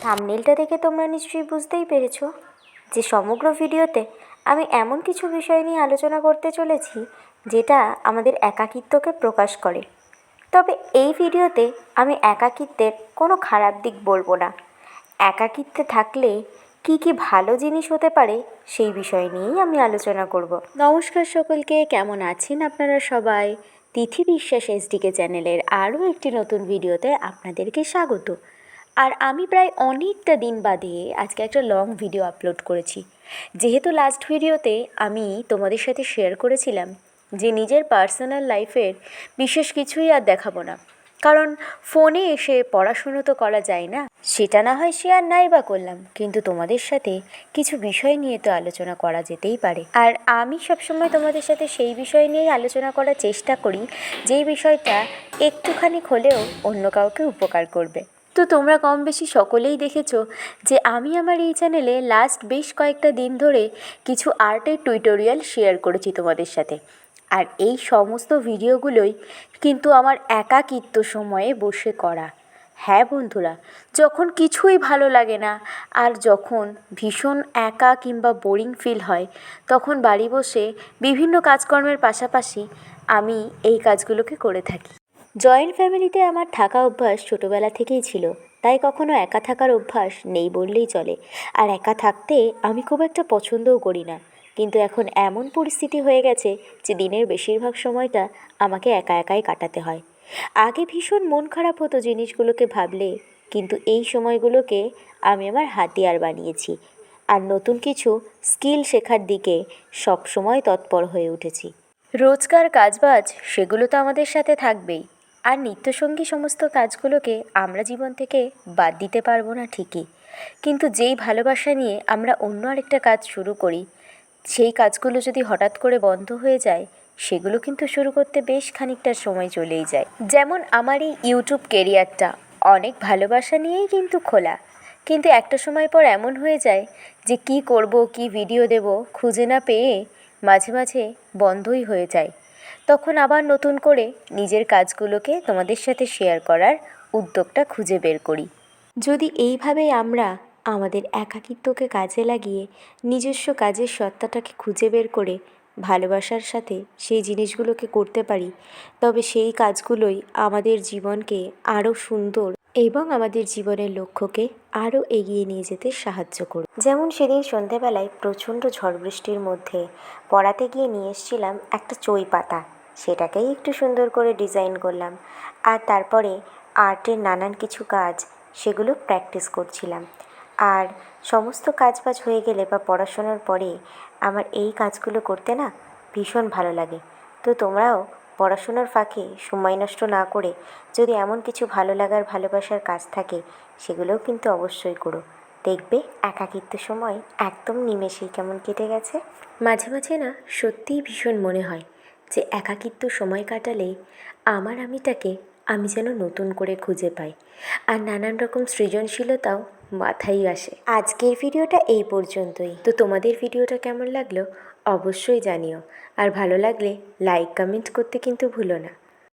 থাম্বনেলটা দেখে তোমরা নিশ্চয়ই বুঝতেই পেরেছো যে সমগ্র ভিডিওতে আমি এমন কিছু বিষয় নিয়ে আলোচনা করতে চলেছি যেটা আমাদের একাকিত্বকে প্রকাশ করে। তবে এই ভিডিওতে আমি একাকিত্বের কোনো খারাপ দিক বলবো না। একাকিত্বে থাকলে কি কি ভালো জিনিস হতে পারে সেই বিষয় নিয়েই আমি আলোচনা করব। নমস্কার সকলকে, কেমন আছেন আপনারা সবাই? তিথি বিশ্বাস এসডিকে চ্যানেলের আরও একটি নতুন ভিডিওতে আপনাদেরকে স্বাগত। আর আমি প্রায় অনেকটা দিন বাদে আজকে একটা লং ভিডিও আপলোড করেছি। যেহেতু লাস্ট ভিডিওতে আমি তোমাদের সাথে শেয়ার করেছিলাম যে নিজের পার্সোনাল লাইফের বিশেষ কিছুই আর দেখাবো না, কারণ ফোনে এসে পড়াশুনো তো করা যায় না। সেটা না হয় শেয়ার নাই বা করলাম, কিন্তু তোমাদের সাথে কিছু বিষয় নিয়ে তো আলোচনা করা যেতেই পারে। আর আমি সবসময় তোমাদের সাথে সেই বিষয় নিয়েই আলোচনা করার চেষ্টা করি যেই বিষয়টা একটুখানি হলেও অন্য কাউকে উপকার করবে। তো তোমরা কম বেশি সকলেই দেখেছো যে আমি আমার এই চ্যানেলে লাস্ট বেশ কয়েকটা দিন ধরে কিছু আর্টের টিউটোরিয়াল শেয়ার করেছি তোমাদের সাথে। আর এই সমস্ত ভিডিওগুলোই কিন্তু আমার একাকিত্ব সময়ে বসে করা। হ্যাঁ বন্ধুরা, যখন কিছুই ভালো লাগে না আর যখন ভীষণ একা কিংবা বোরিং ফিল হয়, তখন বাড়ি বসে বিভিন্ন কাজকর্মের পাশাপাশি আমি এই কাজগুলোকে করে থাকি। জয়েন্ট ফ্যামিলিতে আমার থাকা অভ্যাস ছোটোবেলা থেকেই ছিল, তাই কখনো একা থাকার অভ্যাস নেই বললেই চলে। আর একা থাকতে আমি খুব একটা পছন্দও করি না, কিন্তু এখন এমন পরিস্থিতি হয়ে গেছে যে দিনের বেশিরভাগ সময়টা আমাকে একা একাই কাটাতে হয়। আগে ভীষণ মন খারাপ হতো জিনিসগুলোকে ভাবলে, কিন্তু এই সময়গুলোকে আমি আমার হাতিয়ার বানিয়েছি আর নতুন কিছু স্কিল শেখার দিকে সবসময় তৎপর হয়ে উঠেছি। রোজকার কাজবাজ সেগুলো তো আমাদের সাথে থাকবেই, আর নিত্যসঙ্গী সমস্ত কাজগুলোকে আমরা জীবন থেকে বাদ দিতে পারবো না ঠিকই, কিন্তু যেই ভালোবাসা নিয়ে আমরা অন্য আরেকটা কাজ শুরু করি, সেই কাজগুলো যদি হঠাৎ করে বন্ধ হয়ে যায়, সেগুলো কিন্তু শুরু করতে বেশ খানিকটা সময় চলেই যায়। যেমন আমার এই ইউটিউব কেরিয়ারটা অনেক ভালোবাসা নিয়েই কিন্তু খোলা, কিন্তু একটা সময় পর এমন হয়ে যায় যে কি করব, কি ভিডিও দেব খুঁজে না পেয়ে মাঝে মাঝে বন্ধই হয়ে যায়। তখন আবার নতুন করে নিজের কাজগুলোকে তোমাদের সাথে শেয়ার করার উদ্যোগটা খুঁজে বের করি। যদি এইভাবেই আমরা আমাদের একাকিত্বকে কাজে লাগিয়ে নিজস্ব কাজের সত্তাটাকে খুঁজে বের করে ভালোবাসার সাথে সেই জিনিসগুলোকে করতে পারি, তবে সেই কাজগুলোই আমাদের জীবনকে আরও সুন্দর এবং আমাদের জীবনের লক্ষ্যকে আরও এগিয়ে নিয়ে যেতে সাহায্য করবে। যেমন সেদিন সন্ধেবেলায় প্রচণ্ড ঝড় বৃষ্টির মধ্যে পড়াতে গিয়ে নিয়ে এসেছিলাম একটা চই পাতা, সেটাকেই একটু সুন্দর করে ডিজাইন করলাম, আর তারপরে আর্টের নানান কিছু কাজ সেগুলো প্র্যাকটিস করছিলাম। আর সমস্ত কাজবাজ হয়ে গেলে বা পড়াশোনার পরে আমার এই কাজগুলো করতে না ভীষণ ভালো লাগে। তো তোমরাও পড়াশোনার ফাঁকে সময় নষ্ট না করে যদি এমন কিছু ভালো লাগার ভালোবাসার কাজ থাকে, সেগুলোও কিন্তু অবশ্যই করো। দেখবে একাকিত্ব সময় একদম নিমেষেই কেমন কেটে গেছে। মাঝে মাঝে না সত্যিই ভীষণ মনে হয় যে একাকিত্ব সময় কাটালে আমার আমিটাকে আমি যেন নতুন করে খুঁজে পাই, আর নানান রকম সৃজনশীলতাও মাথায় আসে। আজকের ভিডিওটা এই পর্যন্তই। তো তোমাদের ভিডিওটা কেমন লাগলো অবশ্যই জানিও, আর ভালো লাগলে লাইক কমেন্ট করতে কিন্তু ভুলো না।